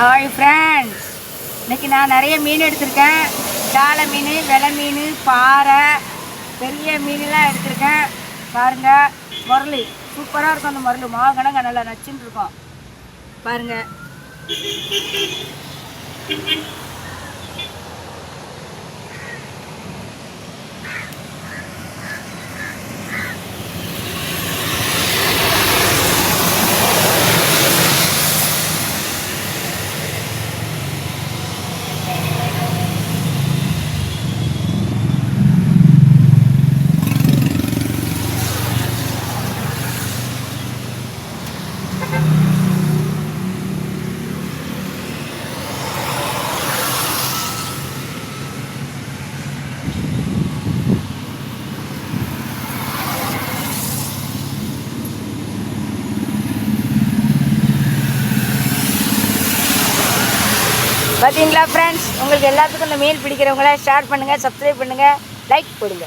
Hi friends, இன்றைக்கி நான் நிறைய மீன் எடுத்திருக்கேன். சாலை மீன், வெலை மீன், பாறை, பெரிய மீன்லாம் எடுத்திருக்கேன். பாருங்கள், முரளி சூப்பராக இருக்கும். அந்த முரளி மாகணங்க நல்லா நச்சுன்னு இருக்கும். பாருங்கள், பார்த்தீங்களா ஃப்ரெண்ட்ஸ், உங்களுக்கு எல்லாத்துக்கும் இந்த மீன் பிடிக்கிறவங்கள ஷேர் பண்ணுங்கள், சப்ஸ்கிரைப் பண்ணுங்கள், லைக் போடுங்க.